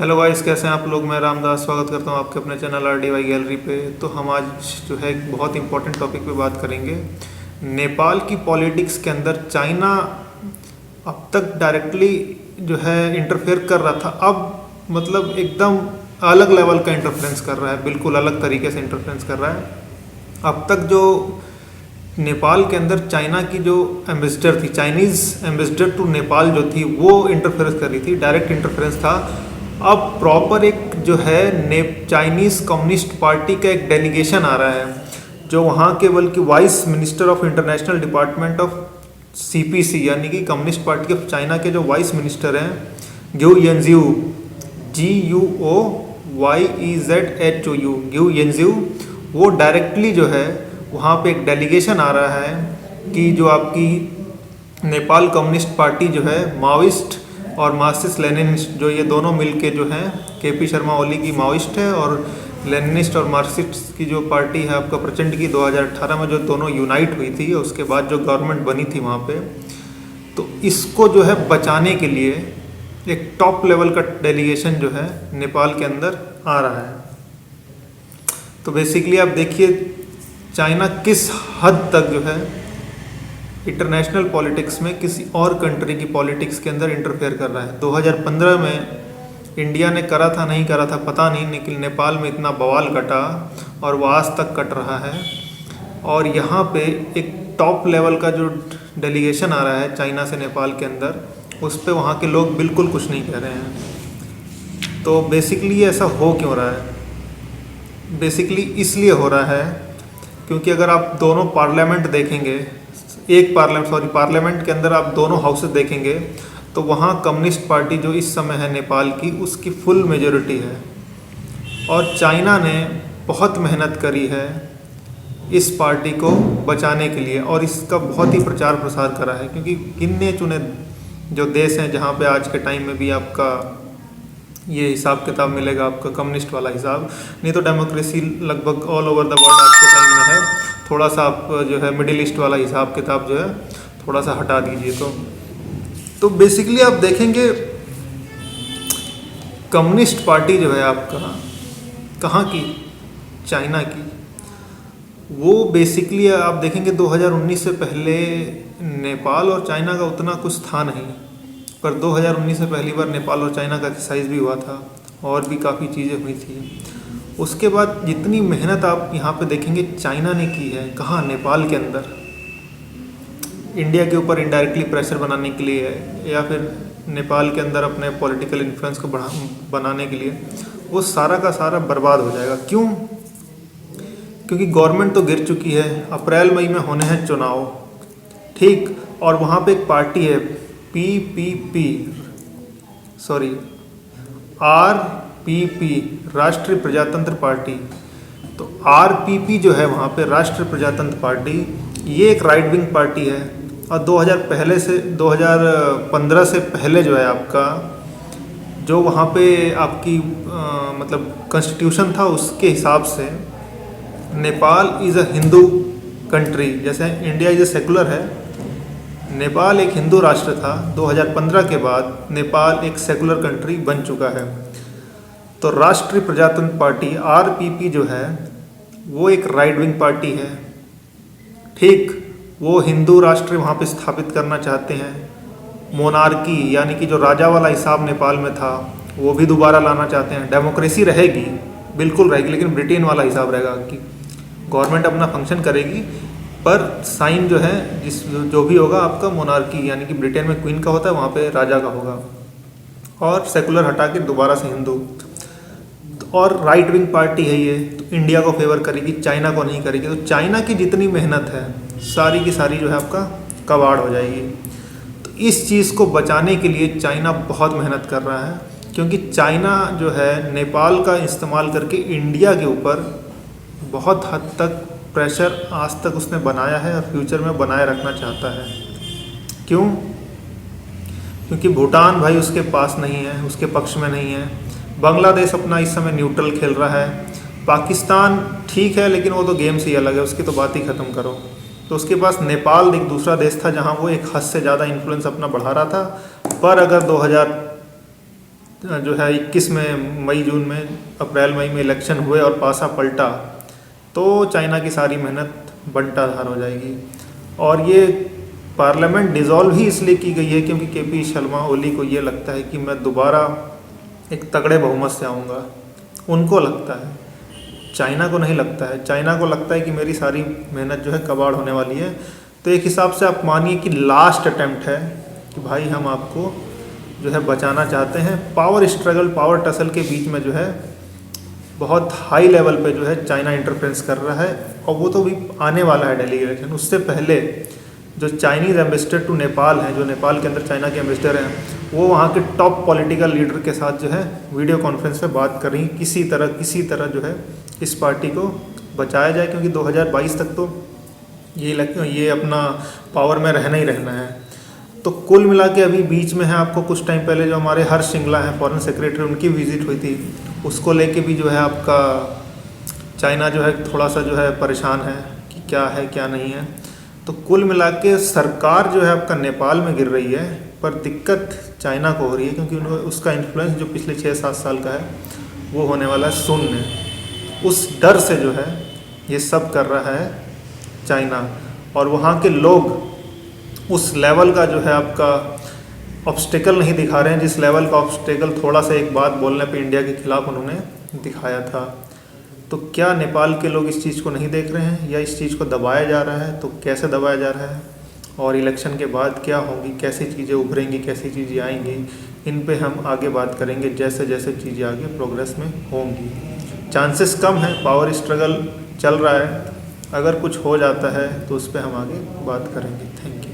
Hello guys, कैसे हैं आप लोग। मैं रामदास स्वागत करता हूं आपके अपने चैनल RDY गैलरी पे। तो हम आज जो है एक बहुत इंपॉर्टेंट टॉपिक पे बात करेंगे। नेपाल की पॉलिटिक्स के अंदर चाइना अब तक डायरेक्टली जो है इंटरफेयर कर रहा था, अब मतलब एकदम अलग लेवल का इंटरफेरेंस कर रहा है, बिल्कुल अलग तरीके से इंटरफेरेंस कर रहा है। अब तक जो नेपाल के अंदर चाइना की जो एम्बेसडर थी, चाइनीज़ एम्बेसडर टू नेपाल जो थी, वो इंटरफेरेंस कर रही थी, डायरेक्ट इंटरफेरेंस था। अब प्रॉपर एक जो है चाइनीज़ कम्युनिस्ट पार्टी का एक डेलीगेशन आ रहा है, जो वहाँ के बल्कि vice minister of international department of CPC यानी कि कम्युनिस्ट पार्टी ऑफ चाइना के जो वाइस मिनिस्टर हैं, ग्यू येनजिऊ, GUOYEZHOU, ग्यू येनजिऊ, वो डायरेक्टली जो है वहाँ पे एक डेलीगेशन आ रहा है कि जो आपकी नेपाल कम्युनिस्ट पार्टी जो है, माओइस्ट और मार्क्सिस्ट लेनिनिस्ट, जो ये दोनों मिलके जो हैं, KP शर्मा ओली की माओइस्ट है और लेनिनिस्ट और मार्क्सिस्ट की जो पार्टी है आपका प्रचंड की, 2018 में जो दोनों यूनाइट हुई थी, उसके बाद जो गवर्नमेंट बनी थी वहाँ पे, तो इसको जो है बचाने के लिए एक टॉप लेवल का डेलीगेशन जो है नेपाल के अंदर आ रहा है। तो बेसिकली आप देखिए चाइना किस हद तक जो है इंटरनेशनल पॉलिटिक्स में किसी और कंट्री की पॉलिटिक्स के अंदर इंटरफेयर कर रहा है। 2015 में इंडिया ने करा था, नहीं करा था पता नहीं, लेकिन नेपाल में इतना बवाल कटा और वो आज तक कट रहा है। और यहाँ पे एक टॉप लेवल का जो डेलीगेशन आ रहा है चाइना से नेपाल के अंदर, उस पर वहाँ के लोग बिल्कुल कुछ नहीं कह रहे हैं। तो बेसिकली ऐसा हो क्यों रहा है? बेसिकली इसलिए हो रहा है क्योंकि अगर आप दोनों पार्लियामेंट देखेंगे, पार्लियामेंट के अंदर आप दोनों हाउसेस देखेंगे, तो वहाँ कम्युनिस्ट पार्टी जो इस समय है नेपाल की, उसकी फुल मेजॉरिटी है। और चाइना ने बहुत मेहनत करी है इस पार्टी को बचाने के लिए और इसका बहुत ही प्रचार प्रसार करा है, क्योंकि गिने चुने जो देश हैं जहाँ पे आज के टाइम में भी आपका ये हिसाब किताब मिलेगा, आपका कम्युनिस्ट वाला हिसाब, नहीं तो डेमोक्रेसी लगभग ऑल ओवर द वर्ल्ड आज के टाइम में है। थोड़ा सा आप जो है मिडिल ईस्ट वाला हिसाब किताब जो है थोड़ा सा हटा दीजिए। तो बेसिकली आप देखेंगे कम्युनिस्ट पार्टी जो है आपका, कहाँ की? चाइना की। वो बेसिकली आप देखेंगे 2019 से पहले नेपाल और चाइना का उतना कुछ था नहीं, पर 2019 से पहली बार नेपाल और चाइना का एक्सरसाइज भी हुआ था और भी काफ़ी चीज़ें हुई थी। उसके बाद जितनी मेहनत आप यहाँ पे देखेंगे चाइना ने की है, कहाँ? नेपाल के अंदर, इंडिया के ऊपर इनडायरेक्टली प्रेशर बनाने के लिए है, या फिर नेपाल के अंदर अपने पॉलिटिकल इन्फ्लुएंस को बनाने के लिए, वो सारा का सारा बर्बाद हो जाएगा। क्यों? क्योंकि गवर्नमेंट तो गिर चुकी है, अप्रैल मई में होने हैं चुनाव, ठीक, और वहाँ पे एक पार्टी है RPP, राष्ट्रीय प्रजातंत्र पार्टी। तो RPP जो है वहाँ पे राष्ट्रीय प्रजातंत्र पार्टी, ये एक राइट विंग पार्टी है। और 2015 से पहले जो है आपका, जो वहाँ पे आपकी मतलब कॉन्स्टिट्यूशन था, उसके हिसाब से Nepal is a Hindu country. जैसे इंडिया इज़ अ सेकुलर है, नेपाल एक हिंदू राष्ट्र था। 2015 के बाद नेपाल एक सेकुलर कंट्री बन चुका है। तो राष्ट्रीय प्रजातंत्र पार्टी RPP जो है वो एक राइट विंग पार्टी है, ठीक। वो हिंदू राष्ट्र वहाँ पे स्थापित करना चाहते हैं। मोनार्की यानी कि जो राजा वाला हिसाब नेपाल में था, वो भी दोबारा लाना चाहते हैं। डेमोक्रेसी रहेगी, बिल्कुल रहेगी, लेकिन ब्रिटेन वाला हिसाब रहेगा कि गवर्नमेंट अपना फंक्शन करेगी, पर साइन जो है जो भी होगा आपका मोनार्की यानी कि ब्रिटेन में क्वीन का होता है, वहाँ पे राजा का होगा, और सेकुलर हटा के दोबारा से हिंदू। और राइट विंग पार्टी है ये, तो इंडिया को फेवर करेगी, चाइना को नहीं करेगी। तो चाइना की जितनी मेहनत है सारी की सारी जो है आपका कबाड़ हो जाएगी। तो इस चीज़ को बचाने के लिए चाइना बहुत मेहनत कर रहा है, क्योंकि चाइना जो है नेपाल का इस्तेमाल करके इंडिया के ऊपर बहुत हद तक प्रेशर आज तक उसने बनाया है और फ्यूचर में बनाए रखना चाहता है। क्यों? क्योंकि भूटान भाई उसके पास नहीं है, उसके पक्ष में नहीं है। बांग्लादेश अपना इस समय न्यूट्रल खेल रहा है। पाकिस्तान ठीक है, लेकिन वो तो गेम से ही अलग है, उसकी तो बात ही ख़त्म करो। तो उसके पास नेपाल एक दूसरा देश था जहां वो एक हद से ज़्यादा इन्फ्लुएंस अपना बढ़ा रहा था। पर अगर जो है 21 में मई जून में अप्रैल मई में इलेक्शन हुए और पासा पलटा, तो चाइना की सारी मेहनत बंटाधार हो जाएगी। और ये पार्लियामेंट डिज़ोल्व ही इसलिए की गई है क्योंकि केपी शर्मा ओली को ये लगता है कि मैं दोबारा एक तगड़े बहुमत से आऊँगा। उनको लगता है, चाइना को नहीं लगता है। चाइना को लगता है कि मेरी सारी मेहनत जो है कबाड़ होने वाली है। तो एक हिसाब से आप मानिए कि लास्ट अटेम्प्ट है कि भाई हम आपको जो है बचाना चाहते हैं। पावर स्ट्रगल, पावर टसल के बीच में जो है बहुत हाई लेवल पे जो है चाइना इंटरफेरेंस कर रहा है, और वो तो भी आने वाला है दिल्ली इलेक्शन। उससे पहले जो चाइनीज़ एम्बेसडर टू नेपाल हैं, जो नेपाल के अंदर चाइना के एम्बेसडर हैं, वो वहाँ के टॉप पॉलिटिकल लीडर के साथ जो है वीडियो कॉन्फ्रेंस पे बात कर रही, किसी तरह जो है इस पार्टी को बचाया जाए, क्योंकि 2022 तक तो ये अपना पावर में रहना ही रहना है। तो कुल मिला के अभी बीच में है, आपको कुछ टाइम पहले जो हमारे हर्ष श्रृंगला हैं फॉरेन सेक्रेटरी, उनकी विजिट हुई थी, उसको लेके भी जो है आपका चाइना जो है थोड़ा सा जो है परेशान है कि क्या है क्या नहीं है। तो कुल मिला के सरकार जो है आपका नेपाल में गिर रही है, पर दिक्कत चाइना को हो रही है, क्योंकि उसका इन्फ्लुएंस जो पिछले 6-7 साल का है वो होने वाला है शून्य। उस डर से जो है ये सब कर रहा है चाइना, और वहाँ के लोग उस लेवल का जो है आपका ऑब्स्टेकल नहीं दिखा रहे हैं, जिस लेवल का ऑब्स्टेकल थोड़ा सा एक बात बोलने पे इंडिया के खिलाफ उन्होंने दिखाया था। तो क्या नेपाल के लोग इस चीज़ को नहीं देख रहे हैं, या इस चीज़ को दबाया जा रहा है? तो कैसे दबाया जा रहा है, और इलेक्शन के बाद क्या होंगी, कैसी चीज़ें उभरेंगी, कैसी चीज़ें आएंगी, इन पे हम आगे बात करेंगे जैसे जैसे चीज़ें आगे प्रोग्रेस में होंगी। चांसेस कम है, पावर स्ट्रगल चल रहा है, अगर कुछ हो जाता है तो उस पर हम आगे बात करेंगे। Thank you.